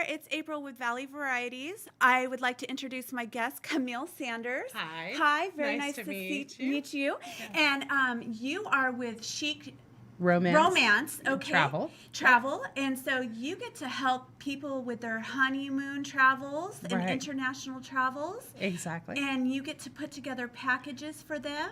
It's April with Valley Varieties. I would like to introduce my guest, Camille Sanders. Hi. Hi, very Nice nice to meet you. meet you. Yeah. And you are with Chic Romance. Okay. Travel. And so you get to help people with their honeymoon travels and Right. international travels. Exactly. And you get to put together packages for them.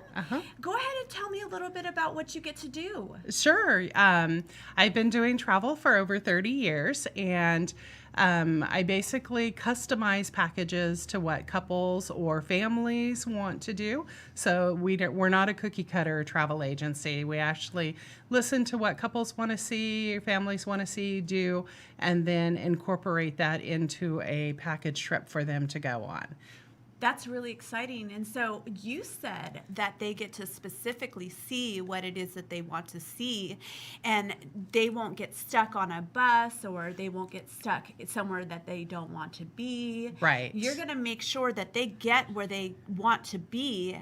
Go ahead and tell me a little bit about what you get to do. Sure. I've been doing travel for over 30 years, and I basically customize packages to what couples or families want to do. So we're not a cookie cutter travel agency. We actually listen to what couples want to see, families want to see, do, and then incorporate that into a package trip for them to go on. That's really exciting. And so you said that they get to specifically see what it is that they want to see, and they won't get stuck on a bus, or they won't get stuck somewhere that they don't want to be. Right. You're going to make sure that they get where they want to be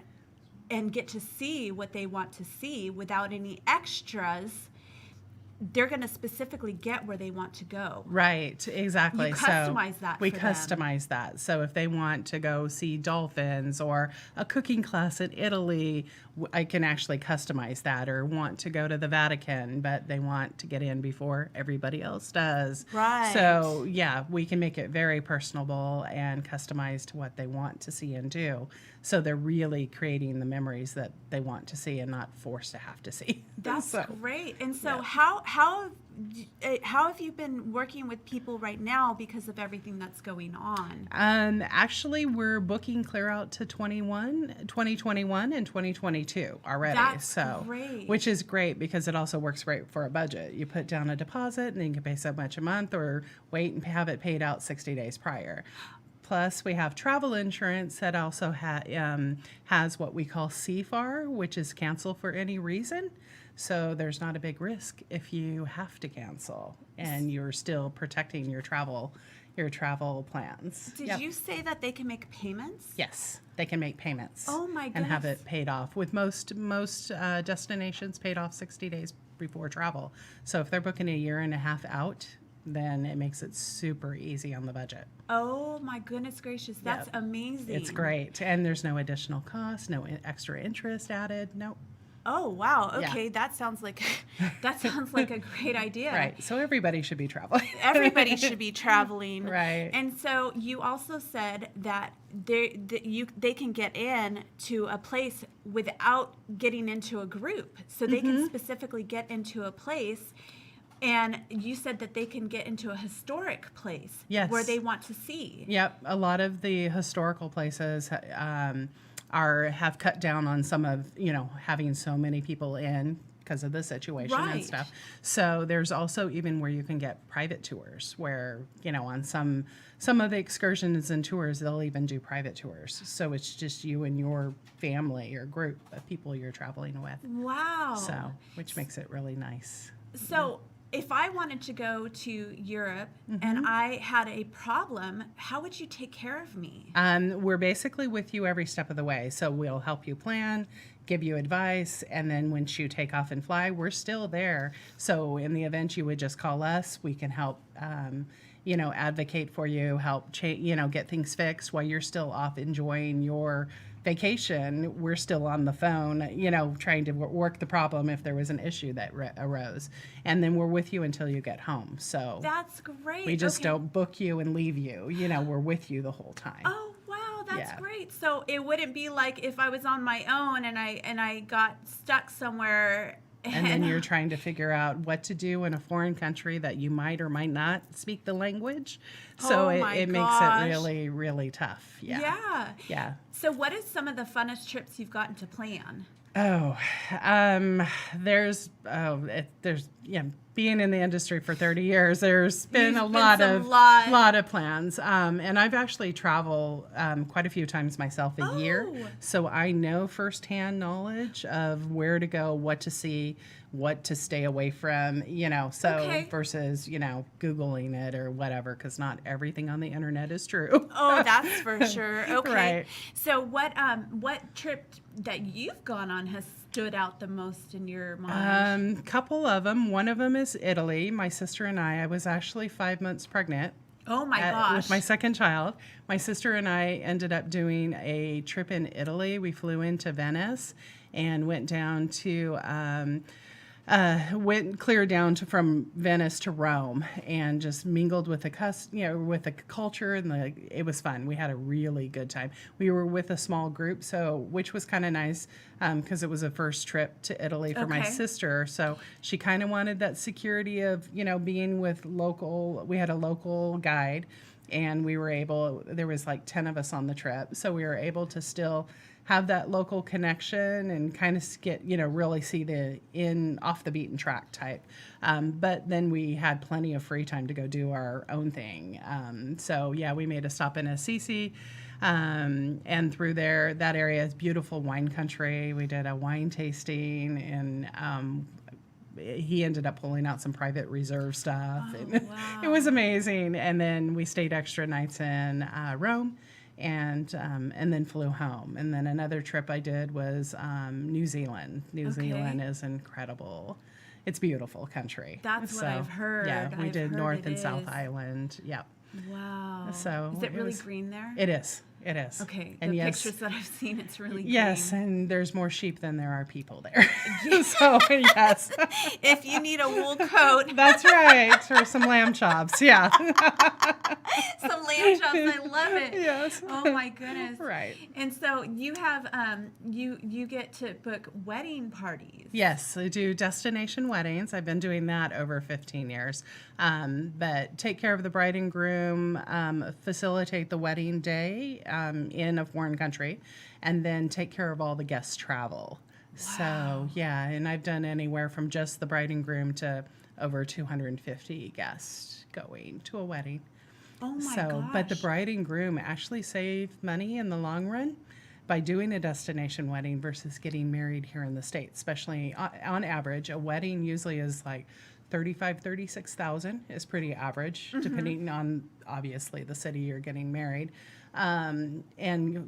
and get to see what they want to see without any extras. They're going to specifically get where they want to go. Right, exactly. You customize that We for them. customize that. So if they want to go see dolphins or a cooking class in Italy, I can actually customize that. Or want to go to the Vatican, but they want to get in before everybody else does. Right. So yeah, we can make it very personable and customized to what they want to see and do. So they're really creating the memories that they want to see and not forced to have to see. That's great. And so yeah. how have you been working with people right now because of everything that's going on? Actually, we're booking clear out to 2021 and 2022 already. That's great. Which is great because it also works great for a budget. You put down a deposit and then you can pay so much a month, or wait and have it paid out 60 days prior. Plus, we have travel insurance that also has what we call CFAR, which is cancel for any reason. So there's not a big risk if you have to cancel, and you're still protecting your travel plans. Did you say that they can make payments? Yes, they can make payments. Oh my goodness. And have it paid off. With most destinations paid off 60 days before travel. So if they're booking a year and a half out, then it makes it super easy on the budget. Oh my goodness gracious, that's amazing. It's great. And there's no additional cost, no extra interest added. Nope. Oh wow. Okay, Yeah. that sounds like a great idea. Right. So everybody should be traveling. Everybody should be traveling. Right. And so you also said that they can get in to a place without getting into a group. So they can specifically get into a place. And you said that they can get into a historic place. Yes. Where they want to see. Yep. A lot of the historical places have cut down on some of, having so many people in because of the situation Right. and stuff. So there's also even where you can get private tours where, on some of the excursions and tours, they'll even do private tours. So it's just you and your family or group of people you're traveling with. Wow. So, which makes it really nice. So if I wanted to go to Europe and I had a problem, how would you take care of me? We're basically with you every step of the way. So we'll help you plan, give you advice, and then once you take off and fly, we're still there. So in the event you would just call us, we can help, advocate for you, help, get things fixed while you're still off enjoying your vacation. We're still on the phone, trying to work the problem if there was an issue that arose. And then we're with you until you get home. So That's great. we just don't book you and leave you. We're with you the whole time. Oh wow, that's Yeah. great. So it wouldn't be like if I was on my own and I got stuck somewhere. And then you're trying to figure out what to do in a foreign country that you might or might not speak the language. So it makes it really, really tough. Yeah. So what is some of the funnest trips you've gotten to plan? Being in the industry for 30 years, there's been You've a been lot some of plans. And I've actually traveled quite a few times myself a year. So I know firsthand knowledge of where to go, what to see, what to stay away from, versus, Googling it or whatever, because not everything on the internet is true. Oh, that's for sure. Okay. Right. So what trip that you've gone on has stood out the most in your mind? Couple of them. One of them is Italy. My sister and I was actually 5 months pregnant Oh my gosh. With my second child. My sister and I ended up doing a trip in Italy. We flew into Venice and went down to went clear down to from Venice to Rome and just mingled with with the culture, and it was fun. We had a really good time. We were with a small group, which was kind of nice because it was a first trip to Italy for my sister. So she kind of wanted that security of being with local. We had a local guide, and there was like 10 of us on the trip, so we were able to still have that local connection and kind of get, really see the off the beaten track type. But then we had plenty of free time to go do our own thing. We made a stop in Assisi, and through there, that area is beautiful wine country. We did a wine tasting, and he ended up pulling out some private reserve stuff. Oh, and wow. It was amazing. And then we stayed extra nights in Rome. And then flew home. And then another trip I did was New Zealand. New Zealand is incredible. It's beautiful country. That's what I've heard. Yeah, we did North and South is. Island. Yep. Wow. So is it really green there? It is. It is. Okay. And the pictures that I've seen, it's really green. Yes, and there's more sheep than there are people there. So, yes. If you need a wool coat. That's right. Or some lamb chops. Yeah. Some lamb chops. I love it. Yes. Oh my goodness. Right. And so you have you get to book wedding parties. Yes, I do destination weddings. I've been doing that over 15 years. But take care of the bride and groom, facilitate the wedding day in a foreign country, and then take care of all the guest travel. Wow. So, and I've done anywhere from just the bride and groom to over 250 guests going to a wedding. Oh my gosh. But the bride and groom actually save money in the long run by doing a destination wedding versus getting married here in the States. Especially on average, a wedding usually is like $36,000 is pretty average, depending on obviously the city you're getting married. And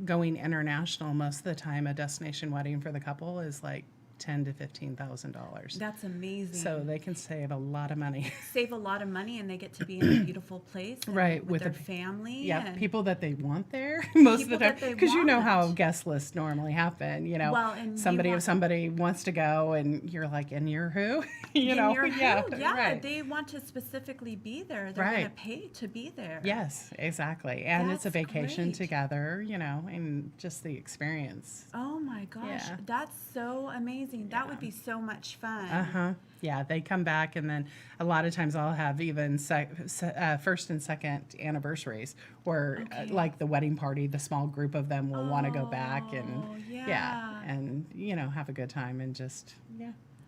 going international, most of the time, a destination wedding for the couple is like $10,000 to $15,000. That's amazing. So they can save a lot of money. Save a lot of money, and they get to be in a beautiful place, right, with their family. Yeah, and people that they want there most of the time, because you know want. how guest lists normally happen. Well, and if somebody wants to go, and you're like, "And you're who?" Yeah, right. They want to specifically be there. They're going to pay to be there. Yes, exactly, and it's a That's vacation great. together. And just the experience. Oh my gosh, Yeah. that's so amazing. That would be so much fun. Yeah, they come back, and then a lot of times I'll have even first and second anniversaries where, like the wedding party, the small group of them will want to go back and and have a good time and just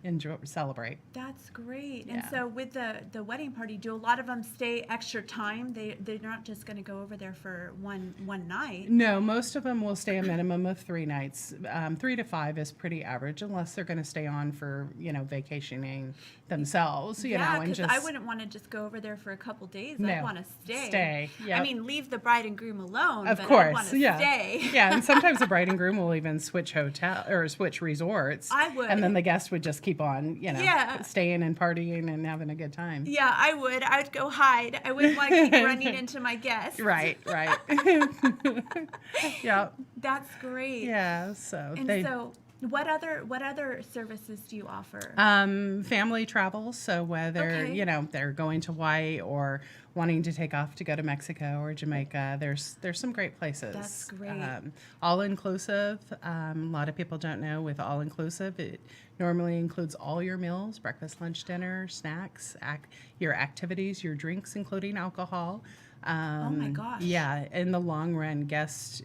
enjoy, celebrate. That's great. Yeah. And so with the wedding party, do a lot of them stay extra time? They're not just going to go over there for one night. No, most of them will stay a minimum of 3 nights. 3 to 5 is pretty average, unless they're going to stay on for vacationing themselves. Because I wouldn't want to just go over there for a couple days. No, I'd want to stay. Stay. Yep. I mean, leave the bride and groom alone. Of but course, I want to stay. Yeah, and sometimes the bride and groom will even switch hotel or switch resorts. I would. And then the guest would just keep on, staying and parting and having a good time. Yeah, I would. I would go hide. I wouldn't want to keep running into my guests. Right. Yeah. That's great. Yeah. So so what other services do you offer? Family travel. So whether they're going to Hawaii or wanting to take off to go to Mexico or Jamaica, there's some great places. That's great. All inclusive. A lot of people don't know with all inclusive it normally includes all your meals, breakfast, lunch, dinner, snacks, your activities, your drinks, including alcohol. Oh my gosh. Yeah, in the long run, guests,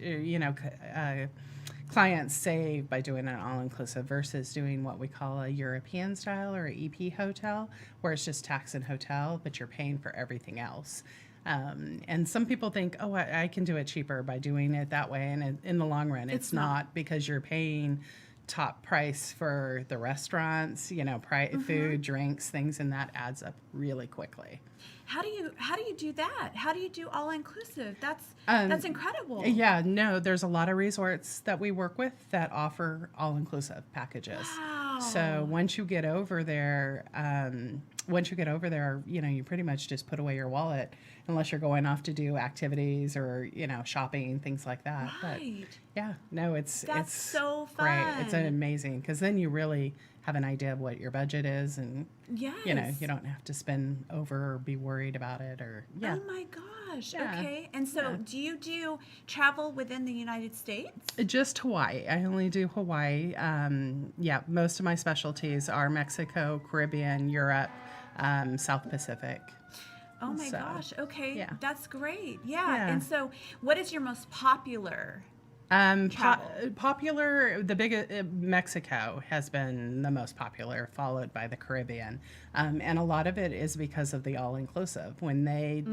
clients save by doing an all-inclusive versus doing what we call a European style or a EP hotel, where it's just tax and hotel, but you're paying for everything else. And some people think, I can do it cheaper by doing it that way. And in the long run, it's not, because you're paying top price for the restaurants, food, drinks, things, and that adds up really quickly. How do you do that? How do you do all inclusive? That's incredible. Yeah, no, there's a lot of resorts that we work with that offer all inclusive packages. Wow. So once you get over there, once you get over there, you pretty much just put away your wallet unless you're going off to do activities or, shopping, things like that. Right. But yeah, no, That's it's so great. It's fun. amazing because then you really have an idea of what your budget is, and Yes. you don't have to spend over or be worried about it, or yeah. Oh my gosh. Yeah. Okay. And so do you do travel within the United States? Just Hawaii. I only do Hawaii. Yeah, most of my specialties are Mexico, Caribbean, Europe, South Pacific. Oh my So, gosh. Okay. yeah. That's great. Yeah. Yeah. And so what is your most popular? Popular, the biggest, Mexico has been the most popular, followed by the Caribbean. And a lot of it is because of the all-inclusive. When they,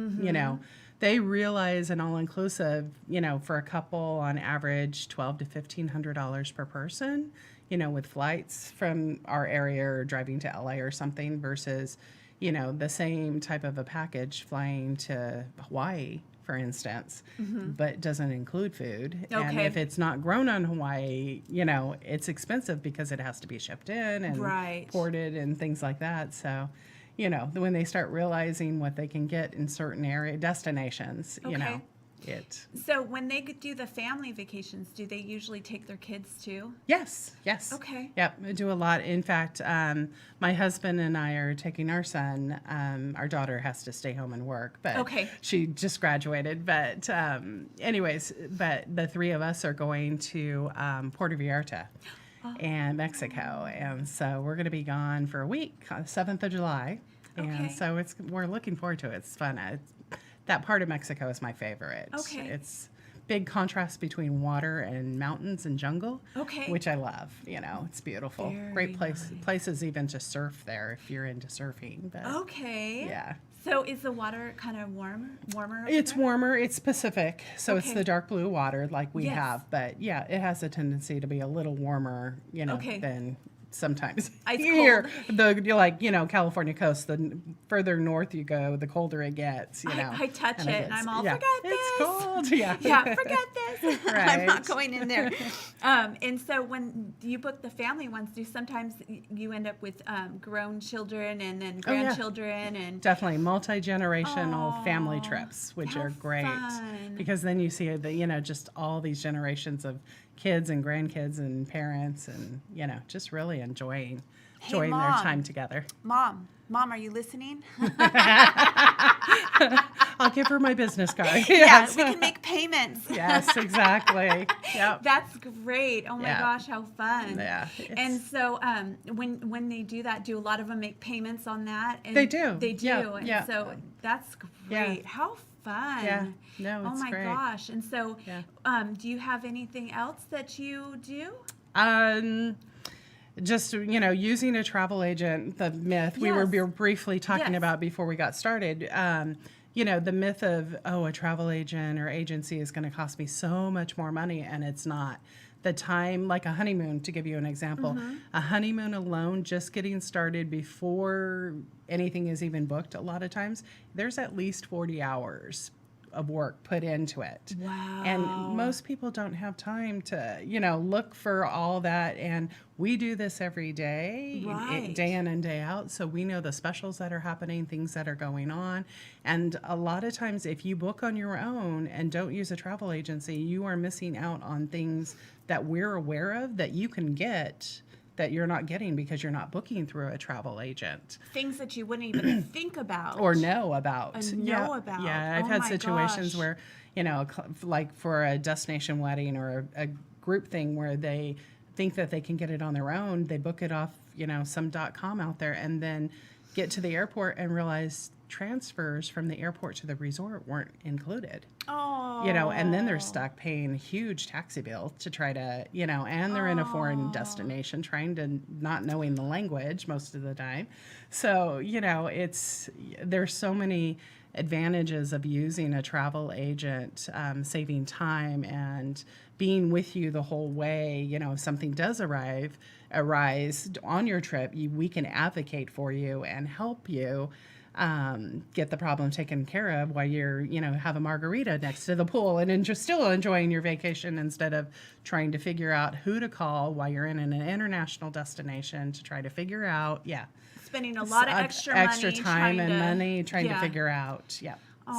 they realize an all-inclusive, for a couple on average, $1,200 to $1,500 per person, with flights from our area or driving to LA or something versus, the same type of a package flying to Hawaii, for instance, but doesn't include food. And Okay. if it's not grown on Hawaii, it's expensive because it has to be shipped in and Right. ported and things like that. So, when they start realizing what they can get in certain area destinations, Okay. it. So when they do the family vacations, do they usually take their kids too? Yes. Okay. Yep, I do a lot. In fact, my husband and I are taking our son. Our daughter has to stay home and work, but Okay. she just graduated. But anyways, but the three of us are going to Puerto Vallarta and Mexico, and so we're going to be gone for a week on the 7th of July. Okay. And so we're looking forward to it. It's fun. That part of Mexico is my favorite. Okay. It's big contrast between water and mountains and jungle, Okay. which I love. It's beautiful. Very Great place. nice. Places even to surf there if you're into surfing. But Okay. yeah. So is the water kind of warmer? Over It's there? warmer. It's Pacific, so it's Okay. the dark blue water like we Yes. have. But yeah, it has a tendency to be a little warmer, Okay. than sometimes Ice here. California coast. The further north you go, the colder it gets. I touch and it and I'm all, yeah, forget this. it's cold. Yeah. Yeah, forget this. I'm Right. not going in there. And so when you book the family ones, do sometimes you end up with grown children and then Oh, yeah. grandchildren and Definitely multi-generational family Aw, trips, which how are great fun. because then you see just all these generations of kids and grandkids and parents and just really enjoying their Mom. time together. Mom, are you listening? I'll give her my business card. Yeah, Yes. we can make payments. Yes, exactly. Yep. That's great. Oh my Yeah. gosh, how fun. Yeah, And so when they do that, do a lot of them make payments on that? And They do. They do. Yeah, And yeah. so that's great. Yeah. How fun. Yeah. No, Oh it's my great. gosh. And so Yeah. do you have anything else that you do? Just using a travel agent, the myth we were Yes. briefly talking Yes. about before we got started. The myth of a travel agent or agency is going to cost me so much more money, and it's not. The time, like a honeymoon, to give you an example, a honeymoon alone, just getting started before anything is even booked, a lot of times there's at least 40 hours of work put into it. Wow. And most people don't have time to, look for all that. And we do this every day, Right. day in and day out. So we know the specials that are happening, things that are going on. And a lot of times, if you book on your own and don't use a travel agency, you are missing out on things that we're aware of that you can get that you're not getting because you're not booking through a travel agent. Things that you wouldn't even think about. Or know about. Know about. Yeah, I've Oh had my situations gosh. where, like for a destination wedding or a group thing where they think that they can get it on their own, they book it off, some .com out there and then get to the airport and realize transfers from the airport to the resort weren't included. Oh. And then they're stuck paying a huge taxi bill to try to, and they're in a foreign destination trying to not knowing the language most of the time. So, there's so many advantages of using a travel agent, saving time and being with you the whole way. If something does arise on your trip, we can advocate for you and help you. get the problem taken care of while you're, have a margarita next to the pool and just still enjoying your vacation instead of trying to figure out who to call while you're in an international destination to try to figure out, spending a lot of extra time and money trying to yeah. figure out,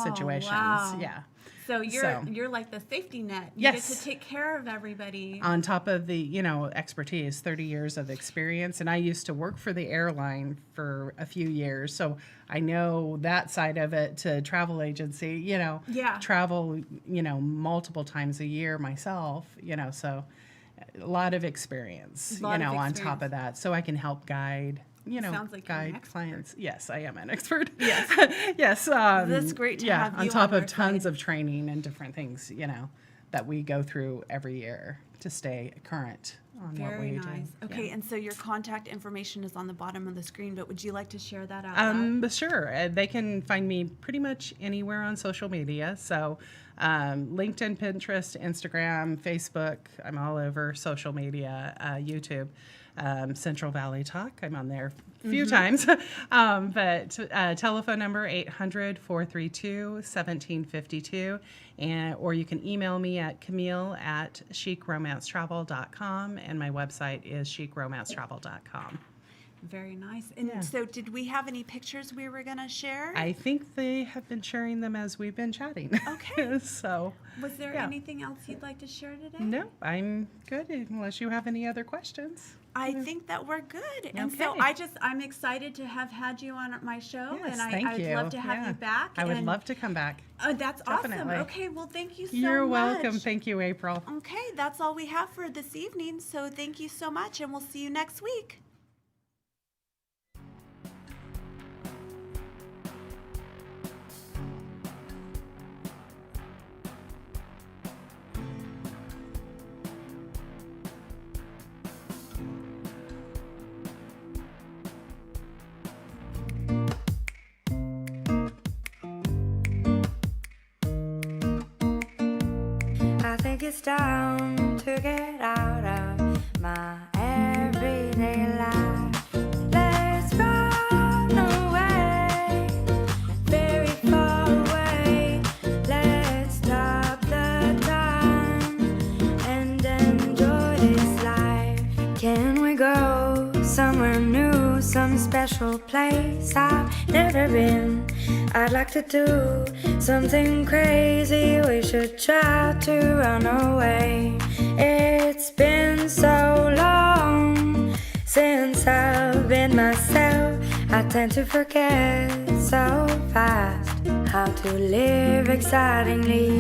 situations. Wow. Yeah. So you're like the safety net. You Yes. get to take care of everybody. On top of the, expertise, 30 years of experience. And I used to work for the airline for a few years. So I know that side of it to travel agency, travel, multiple times a year myself, so a lot of experience, on top of that. So I can help guide. Sounds like you're an expert. Clients. Yes, I am an expert. Yes. Yes. That's great to have you on top on of our tons side. of training and different things, that we go through every year to stay current on what Very we nice. do. Okay, and so your contact information is on the bottom of the screen, but would you like to share that out loud? But sure. They can find me pretty much anywhere on social media. So LinkedIn, Pinterest, Instagram, Facebook. I'm all over social media, YouTube. Central Valley Talk. I'm on there a few times. But telephone number 800-432-1752. Or you can email me at Camille@chicromancetravel.com. And my website is chicromancetravel.com. Very nice. And so did we have any pictures we were going to share? I think they have been sharing them as we've been chatting. Okay. So. Was there anything else you'd like to share today? No, I'm good unless you have any other questions. I think that we're good. And so I'm excited to have had you on my show. Yes, and thank you. I'd love to have you back. I would love to come back. That's Definitely. awesome. Okay, well, thank you so You're much. welcome. Thank you, April. Okay, that's all we have for this evening. So thank you so much, and we'll see you next week. I think it's time to get out of my everyday life. Let's run away, very far away. Let's stop the time and enjoy this life. Can we go somewhere new, some special place I've never been? I'd like to do something crazy. We should try to run away. It's been so long since I've been myself. I tend to forget so fast how to live excitingly.